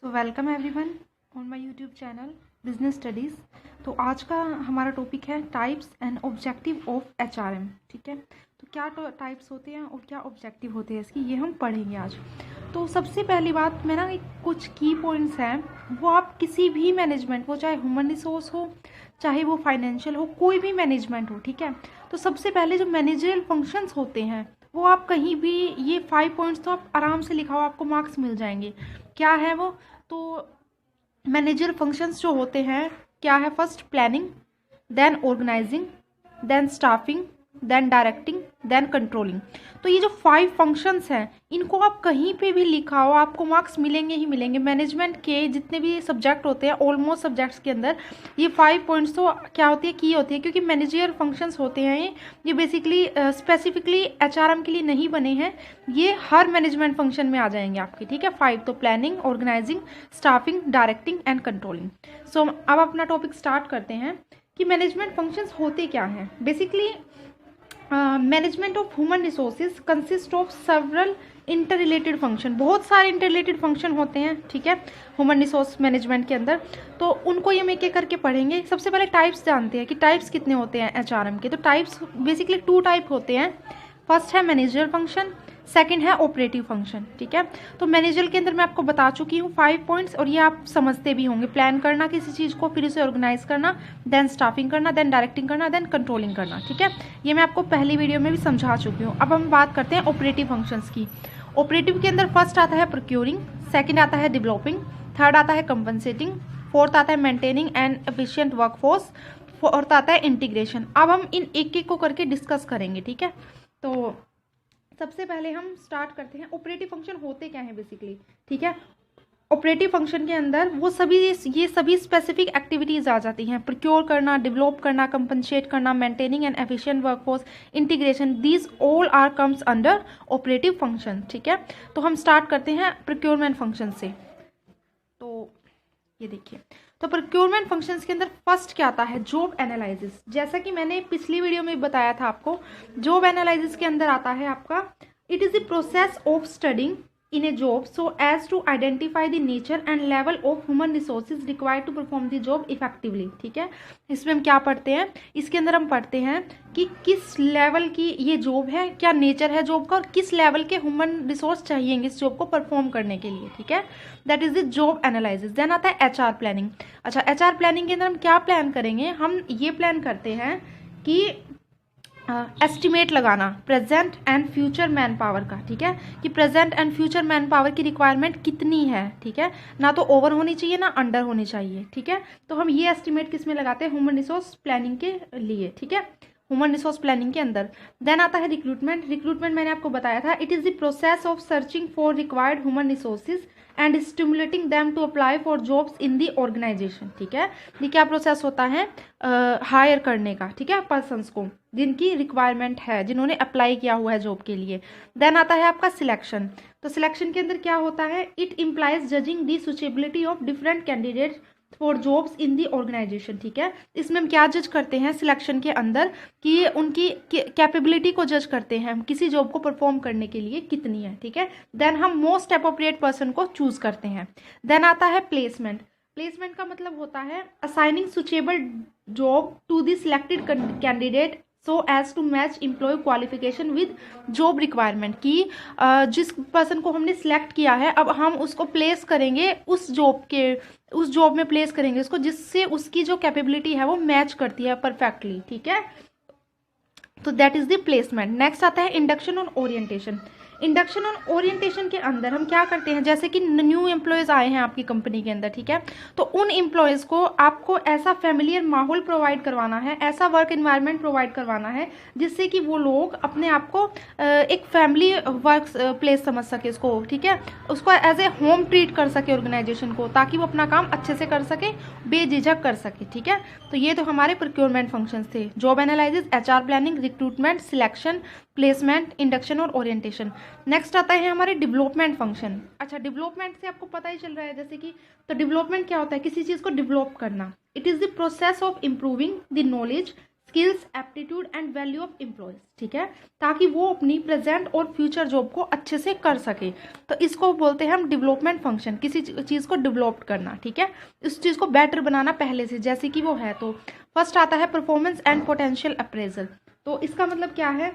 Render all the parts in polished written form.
So welcome everyone on my YouTube channel business studies. तो आज का हमारा टॉपिक है types and objective of HRM. ठीक है, तो क्या टाइप्स होते हैं और क्या ऑब्जेक्टिव होते हैं इसकी, ये हम पढ़ेंगे आज। तो सबसे पहली बात मैं ना कुछ की पॉइंट्स हैं, वो आप किसी भी मैनेजमेंट, वो चाहे ह्यूमन रिसोर्स हो, चाहे वो फाइनेंशियल हो, कोई भी मैनेजमेंट हो, ठीक है। तो सबसे पहले जो मैनेजरियल फंक्शंस होते हैं वो आप कहीं भी, ये 5 पॉइंट्स तो आप आराम से लिखाओ, आपको मार्क्स मिल जाएंगे। क्या है वो? तो मैनेजर फंक्शंस जो होते हैं क्या है? First planning, then organising, then staffing, then directing, then controlling. तो ये जो 5 फंक्शंस हैं इनको आप कहीं पे भी लिखाओ, आपको मार्क्स मिलेंगे ही मिलेंगे। मैनेजमेंट के जितने भी सब्जेक्ट होते हैं, ऑलमोस्ट सब्जेक्ट्स के अंदर ये 5 पॉइंट्स तो क्या होती है, की होती है, क्योंकि मैनेजरियल फंक्शंस होते हैं ये बेसिकली स्पेसिफिकली एचआरएम के लिए नहीं बने हैं, ये हर मैनेजमेंट फंक्शन में आ जाएंगे आपके। ठीक है, 5 तो planning, organising, staffing, directing and controlling. So अब अपना टॉपिक स्टार्ट करते हैं कि मैनेजमेंट फंक्शंस होते क्या हैं। Basically management of human resources consist of several inter related function. बहुत सारे इंटर रिलेटेड फंक्शन होते हैं, ठीक है, ह्यूमन रिसोर्स मैनेजमेंट के अंदर। तो उनको ये हम एक एक करके पढ़ेंगे। सबसे पहले टाइप्स जानते हैं कि टाइप्स कितने होते हैं एचआरएम के। तो टाइप्स बेसिकली 2 टाइप होते हैं। फर्स्ट है मैनेजर फंक्शन, सेकंड है ऑपरेटिव फंक्शन। ठीक है, तो मैनेजर के अंदर मैं आपको बता चुकी हूँ 5 पॉइंट्स, और ये आप समझते भी होंगे। प्लान करना किसी चीज़ को, फिर उसे ऑर्गेनाइज करना, देन स्टाफिंग करना, देन डायरेक्टिंग करना, देन कंट्रोलिंग करना। ठीक है, ये मैं आपको पहली वीडियो में भी समझा चुकी हूँ। अब हम बात करते हैं ऑपरेटिव फंक्शंस की। ऑपरेटिव के अंदर फर्स्ट आता है प्रोक्योरिंग, सेकेंड आता है डेवलपिंग, थर्ड आता है कंपनसेटिंग, फोर्थ आता है maintaining and efficient workforce, fourth आता है इंटीग्रेशन। अब हम इन एक एक को करके डिस्कस करेंगे। ठीक है, तो सबसे पहले हम स्टार्ट करते हैं ऑपरेटिव फंक्शन होते क्या हैं बेसिकली। ठीक है, ऑपरेटिव फंक्शन के अंदर वो सभी ये सभी स्पेसिफिक एक्टिविटीज आ जाती हैं। प्रोक्योर करना, डेवलप करना, कंपनसेट करना, maintaining and efficient workforce, integration, these all are comes under operative function. ठीक है, तो हम स्टार्ट करते हैं प्रोक्योरमेंट फंक्शन से। तो ये देखिए, तो प्रोक्योरमेंट फंक्शंस के अंदर फर्स्ट क्या आता है? Job analysis. जैसा कि मैंने पिछली वीडियो में बताया था आपको, जॉब एनालिसिस के अंदर आता है आपका, it is the process of studying in a job so as to identify the nature and level of human resources required to perform the job effectively. ठीक है, इसमें हम क्या पढ़ते हैं? इसके अंदर हम पढ़ते हैं कि किस लेवल की ये जॉब है, क्या नेचर है जॉब का, और किस लेवल के ह्यूमन रिसोर्स चाहिए इस जॉब को परफॉर्म करने के लिए। ठीक है, that is the job analysis. Then आता है एचआर प्लानिंग। अच्छा, एचआर प्लानिंग के अंदर हम क्या प्लान करेंगे? हम ये प्लान करते हैं कि एस्टिमेट लगाना present and future man power का। ठीक है, कि present and future man power की रिक्वायरमेंट कितनी है। ठीक है, ना तो ओवर होनी चाहिए ना अंडर होनी चाहिए। ठीक है, तो हम ये एस्टिमेट किस में लगाते हैं? ह्यूमन रिसोर्स प्लानिंग के लिए। ठीक है, ह्यूमन रिसोर्स प्लानिंग के अंदर। देन आता है रिक्रूटमेंट। रिक्रूटमेंट मैंने आपको बताया था, it is the process of searching for required human resources and stimulating them to apply for jobs in the organisation. ठीक है, ये क्या प्रोसेस होता है? हायर करने का। ठीक है, पर्सन्स को जिनकी रिक्वायरमेंट है, जिन्होंने अप्लाई किया हुआ है जॉब के लिए। देन आता है आपका सिलेक्शन। तो सिलेक्शन के अंदर क्या होता है? It implies judging the suitability of different candidates for jobs in the organisation. ठीक है, इसमें हम क्या जज करते हैं सिलेक्शन के अंदर? कि उनकी कैपेबिलिटी को जज करते हैं, हम किसी जॉब को परफॉर्म करने के लिए कितनी है। ठीक है, देन हम मोस्ट अप्रोप्रिएट पर्सन को चूज करते हैं। देन आता है प्लेसमेंट। प्लेसमेंट का मतलब होता है assigning suitable job to the selected candidate so as to match employ qualification with job requirement. की जिस पर्सन को हमने सिलेक्ट किया है, अब हम उसको प्लेस करेंगे उस जॉब में प्लेस करेंगे उसको, जिससे उसकी जो कैपेबिलिटी है वो मैच करती है परफेक्टली। ठीक है, तो that is the placement. Next आता है इंडक्शन और ओरिएंटेशन। इंडक्शन और ओरिएंटेशन के अंदर हम क्या करते हैं? जैसे कि न्यू एम्प्लॉयज़ आए हैं आपकी कंपनी के अंदर, ठीक है, तो उन एम्प्लॉयज़ को आपको ऐसा फैमिलियर माहौल प्रोवाइड करवाना है, ऐसा वर्क एनवायरनमेंट प्रोवाइड करवाना है जिससे कि वो लोग अपने आप को एक फैमिली वर्क प्लेस समझ सके इसको। ठीक है, उसको एज ए होम ट्रीट कर सके ऑर्गेनाइजेशन को, ताकि वो अपना काम अच्छे से कर सके, बेझिझक कर सके। ठीक है, तो ये तो हमारे प्रोक्योरमेंट फंक्शंस थे: job analysis, HR planning, recruitment, selection, placement, induction और ओरिएंटेशन। नेक्स्ट आता है हमारे डेवलपमेंट फंक्शन। अच्छा, डेवलपमेंट से आपको पता ही चल रहा है जैसे कि, तो डेवलपमेंट क्या होता है? किसी चीज़ को डेवलप करना। It is the process of improving the knowledge, skills, aptitude and value of employees, ठीक है, ताकि वो अपनी प्रेजेंट और फ्यूचर जॉब को अच्छे से कर सके। तो इसको बोलते हैं हम डेवलपमेंट फंक्शन, किसी चीज़ को डेवलप करना, ठीक है, उस चीज़ को बेटर बनाना पहले से जैसे कि वो है। तो फर्स्ट आता है परफॉर्मेंस एंड पोटेंशियल अप्रेजल। तो इसका मतलब क्या है,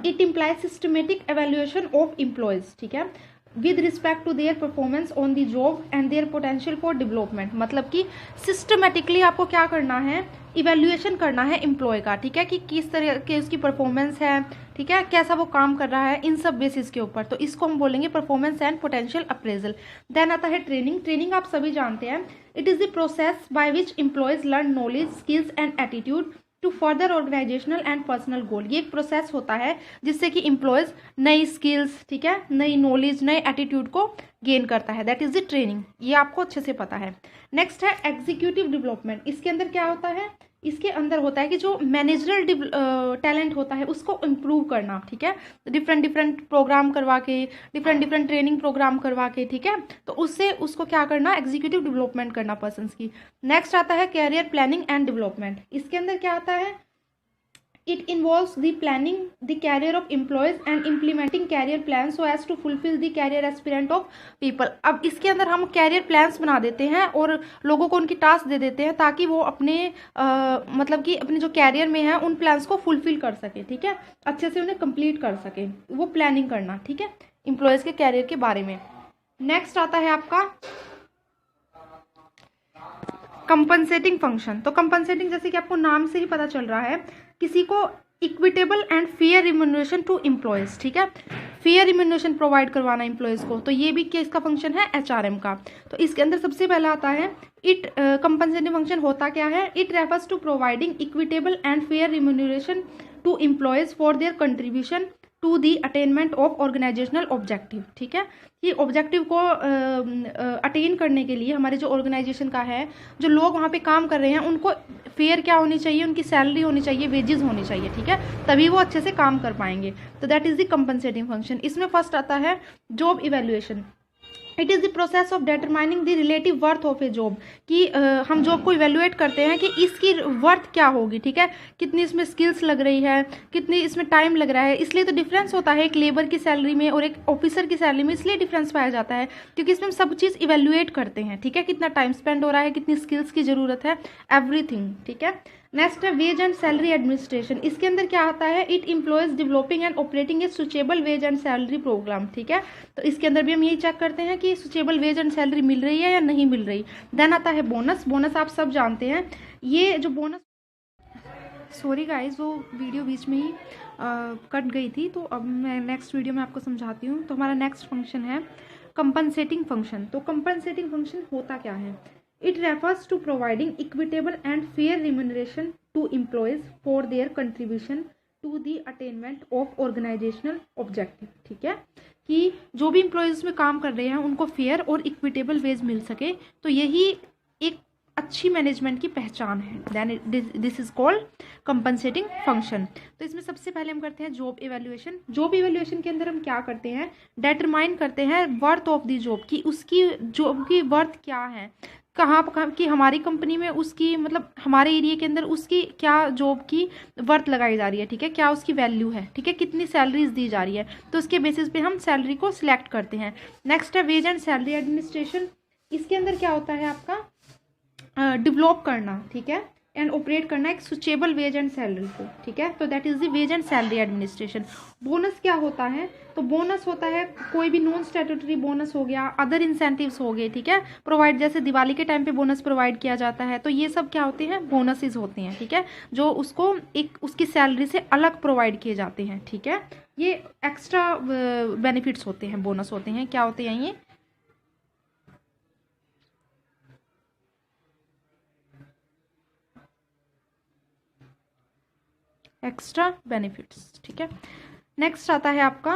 it implies systematic evaluation of employees, ठीक है, with respect to their performance on the job and their potential for development. मतलब कि सिस्टमेटिकली आपको क्या करना है, इवेल्युएशन करना है एम्प्लॉय का, ठीक है, कि किस तरह के उसकी परफॉर्मेंस है, ठीक है, कैसा वो काम कर रहा है, इन सब बेसिस के ऊपर। तो इसको हम बोलेंगे performance and potential appraisal. Then आता है ट्रेनिंग। ट्रेनिंग आप सभी जानते हैं, it is the process by which employees learn knowledge, skills and attitude to further organisational and personal goal. ये एक प्रोसेस होता है जिससे कि एम्प्लॉयज नई स्किल्स, ठीक है, नई नॉलेज, नए एटीट्यूड को गेन करता है, दैट इज द ट्रेनिंग। ये आपको अच्छे से पता है। नेक्स्ट है एग्जीक्यूटिव डेवलपमेंट। इसके अंदर क्या होता है, इसके अंदर होता है कि जो मैनेजरल टैलेंट होता है उसको इम्प्रूव करना, ठीक है, डिफरेंट प्रोग्राम करवा के, डिफरेंट ट्रेनिंग प्रोग्राम करवा के, ठीक है, तो उससे उसको क्या करना, एग्जीक्यूटिव डेवलपमेंट करना पर्सन्स की। नेक्स्ट आता है कैरियर प्लानिंग एंड डेवलपमेंट। इसके अंदर क्या आता है, it involves the planning the career of employees and implementing career plans so as to fulfill the career aspirant of people। अब इसके अंदर हम कैरियर प्लान्स बना देते हैं और लोगों को उनकी टास्क दे देते हैं ताकि वो अपने मतलब कि अपने जो कैरियर में है उन प्लान्स को फुलफिल कर सके, ठीक है, अच्छे से उन्हें कंप्लीट कर सके, वो प्लानिंग करना, ठीक है, एम्प्लॉयज़ के कैरियर के बारे में। नेक्स्ट आता है आपका कंपनसेटिंग फंक्शन। तो कंपनसेटिंग जैसे कि आपको नाम से ही पता चल रहा है, किसी को equitable and fair remuneration to employees, ठीक है, फेयर रिम्यूनरेशन प्रोवाइड करवाना एम्प्लॉयज को। तो ये भी क्या इसका फंक्शन है, एचआरएम का। तो इसके अंदर सबसे पहला आता है इट कंपनसेटिंग फंक्शन होता क्या है, it refers to providing equitable and fair remuneration to employees for their contribution to the attainment of organisational objective, ठीक है, ये ऑब्जेक्टिव को अटेन करने के लिए हमारे जो ऑर्गेनाइजेशन का है, जो लोग वहाँ पे काम कर रहे हैं, उनको फेयर क्या होनी चाहिए, उनकी सैलरी होनी चाहिए, वेजेस होनी चाहिए, ठीक है, तभी वो अच्छे से काम कर पाएंगे। तो that is the compensating function. इसमें फर्स्ट आता है job evaluation. It is the process of determining the relative worth of A job, कि हम जॉब को इवेल्युएट करते हैं कि इसकी वर्थ क्या होगी, ठीक है, कितनी इसमें स्किल्स लग रही है, कितनी इसमें टाइम लग रहा है। इसलिए तो डिफरेंस होता है एक लेबर की सैलरी में और एक ऑफिसर की सैलरी में, इसलिए डिफरेंस पाया जाता है क्योंकि इसमें हम सब चीज़ इवेल्युएट करते हैं, ठीक है, कितना टाइम स्पेंड हो रहा है, कितनी स्किल्स की ज़रूरत है, एवरीथिंग, ठीक है। नेक्स्ट है वेज एंड सैलरी एडमिनिस्ट्रेशन। इसके अंदर क्या आता है, it employees developing and operating a suitable wage and salary programme, ठीक है, तो इसके अंदर भी हम यही चेक करते हैं कि सुचेबल वेज एंड सैलरी मिल रही है या नहीं मिल रही। देन आता है बोनस। बोनस आप सब जानते हैं, ये जो बोनस, सॉरी गाइज वो वीडियो बीच में ही कट गई थी, तो अब मैं नेक्स्ट वीडियो में आपको समझाती हूँ। तो हमारा नेक्स्ट फंक्शन है कंपनसेटिंग फंक्शन। तो कंपनसेटिंग फंक्शन होता क्या है, it refers to providing equitable and fair remuneration to employees for their contribution to the attainment of organizational objective, ठीक है, कि जो भी एम्प्लॉयज़ में काम कर रहे हैं उनको फेयर और इक्विटेबल वेज मिल सके, तो यही एक अच्छी मैनेजमेंट की पहचान है। Then this is called compensating function. तो इसमें सबसे पहले हम करते हैं जॉब इवेल्युएशन। जॉब इवेल्युएशन के अंदर हम क्या करते हैं, डिटरमाइन करते हैं वर्थ ऑफ द जॉब, की उसकी जॉब की वर्थ क्या है, कहाँ की हमारी कंपनी में उसकी, मतलब हमारे एरिया के अंदर उसकी क्या जॉब की वर्थ लगाई जा रही है, ठीक है, क्या उसकी वैल्यू है, ठीक है, कितनी सैलरीज दी जा रही है, तो उसके बेसिस पे हम सैलरी को सिलेक्ट करते हैं। नेक्स्ट है वेज एंड सैलरी एडमिनिस्ट्रेशन। इसके अंदर क्या होता है आपका डेवलप करना, ठीक है, एंड ऑपरेट करना एक सुचेबल वेज एंड सैलरी को, ठीक है, तो that is the ways and salary administration. Bonus क्या होता है, तो बोनस होता है कोई भी नॉन स्टैट्यूटरी बोनस हो गया, अदर इंसेंटिव्स हो गए, ठीक है, प्रोवाइड, जैसे दिवाली के टाइम पे बोनस प्रोवाइड किया जाता है, तो ये सब क्या होते हैं, बोनसेस होते हैं, ठीक है, जो उसको एक उसकी सैलरी से अलग प्रोवाइड किए जाते हैं, ठीक है, ये एक्स्ट्रा बेनिफिट्स होते हैं, बोनस होते हैं, क्या होते हैं ये, एक्स्ट्रा बेनिफिट्स, ठीक है। नेक्स्ट आता है आपका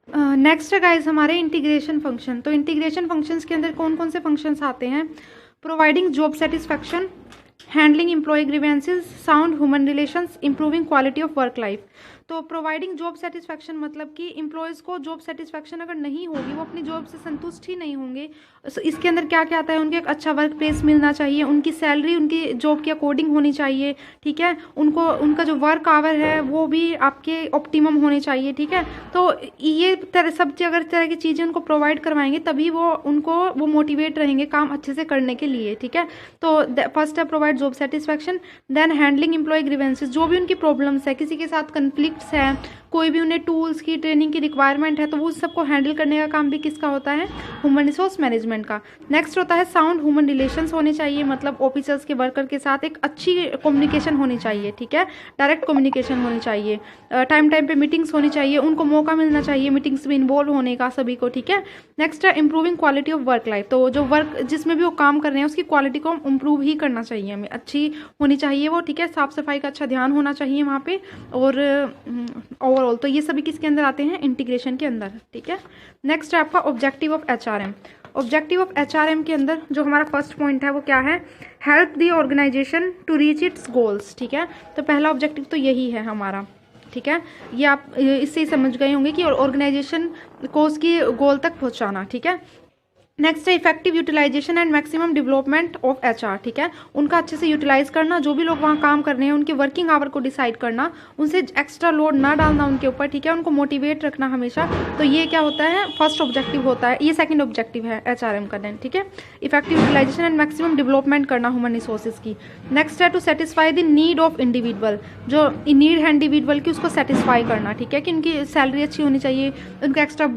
नेक्स्ट है गाइज हमारे इंटीग्रेशन फंक्शन। तो इंटीग्रेशन फंक्शंस के अंदर कौन कौन से फंक्शंस आते हैं, providing job satisfaction, handling employ grievances, sound human relations, improving quality of work life. तो प्रोवाइडिंग जॉब सेटिस्फैक्शन मतलब कि एम्प्लॉयज़ को जॉब सेटिस्फैक्शन अगर नहीं होगी, वो अपनी जॉब से संतुष्ट ही नहीं होंगे, तो इसके अंदर क्या क्या आता है, उनको एक अच्छा वर्क प्लेस मिलना चाहिए, उनकी सैलरी उनकी जॉब के अकॉर्डिंग होनी चाहिए, ठीक है, उनको उनका जो वर्क आवर है वो भी आपके ऑप्टिमम होने चाहिए, ठीक है। तो ये अगर तरह की चीज़ें उनको प्रोवाइड करवाएंगे तभी वो मोटिवेट रहेंगे काम अच्छे से करने के लिए, ठीक है। तो फर्स्ट है provide job satisfaction, then handling employ grievances, जो भी उनकी प्रॉब्लम्स है, किसी के साथ कन्फ्लिक्ट्स है, कोई भी उन्हें टूल्स की ट्रेनिंग की रिक्वायरमेंट है, तो वो सबको हैंडल करने का काम भी किसका होता है, ह्यूमन रिसोर्स मैनेजमेंट का। नेक्स्ट होता है साउंड ह्यूमन रिलेशंस होने चाहिए, मतलब ऑफिसर्स के वर्कर के साथ एक अच्छी कम्युनिकेशन होनी चाहिए, ठीक है, डायरेक्ट कम्युनिकेशन होनी चाहिए, टाइम टाइम पे मीटिंग्स होनी चाहिए, उनको मौका मिलना चाहिए मीटिंग्स में इन्वॉल्व होने का सभी को, ठीक है। नेक्स्ट है improving quality of work life, तो जो वर्क जिसमें भी वो काम कर रहे हैं उसकी क्वालिटी को इम्प्रूव ही करना चाहिए, हमें अच्छी होनी चाहिए वो, ठीक है, साफ सफाई का अच्छा ध्यान होना चाहिए वहाँ पे, और ओवरऑल तो ये सभी किसके अंदर आते हैं, इंटीग्रेशन के अंदर, ठीक है। नेक्स्ट है आपका objective of HRM. Objective of HRM के अंदर जो हमारा फर्स्ट पॉइंट है वो क्या है, help the organisation to reach its goals, ठीक है। तो पहला ऑब्जेक्टिव तो यही है हमारा, ठीक है, ये आप इससे ही समझ गए होंगे कि ऑर्गेनाइजेशन को उसकी गोल तक पहुंचाना, ठीक है। नेक्स्ट है effective utilisation and maximum development of HR, ठीक है, उनका अच्छे से यूटिलाइज करना, जो भी लोग वहाँ काम कर रहे हैं उनके वर्किंग आवर को डिसाइड करना, उनसे एक्स्ट्रा लोड ना डालना उनके ऊपर, ठीक है, उनको मोटिवेट रखना हमेशा। तो ये क्या होता है, फर्स्ट ऑब्जेक्टिव होता है, ये सेकंड ऑब्जेक्टिव है एचआरएम का, देन ठीक है, effective utilisation and maximum development करना ह्यूमन रिसोर्सेज की। नेक्स्ट है to satisfy the need of individual, जो नीड है इंडिविजुअल की उसको सेटिस्फाई करना, ठीक है, कि उनकी सैलरी अच्छी होनी चाहिए, उनको एक्स्ट्रा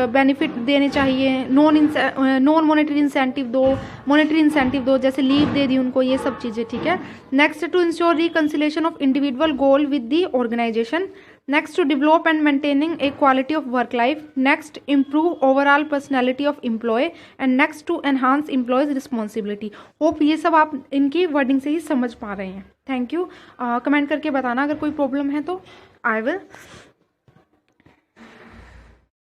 बेनिफिट देने चाहिए, नॉन मॉनेटरी इंसेंटिव दो, जैसे लीव दे दी उनको, ये सब चीज़ें, ठीक है। Next to ensure reconciliation of individual goal with the organisation. Next to develop and maintaining a quality of work life. Next improve overall personality of employ and next to enhance employees responsibility. Hope ये सब आप इनकी wording से ही समझ पा रहे हैं। Thank you. Comment करके बताना अगर कोई प्रॉब्लम है तो। I will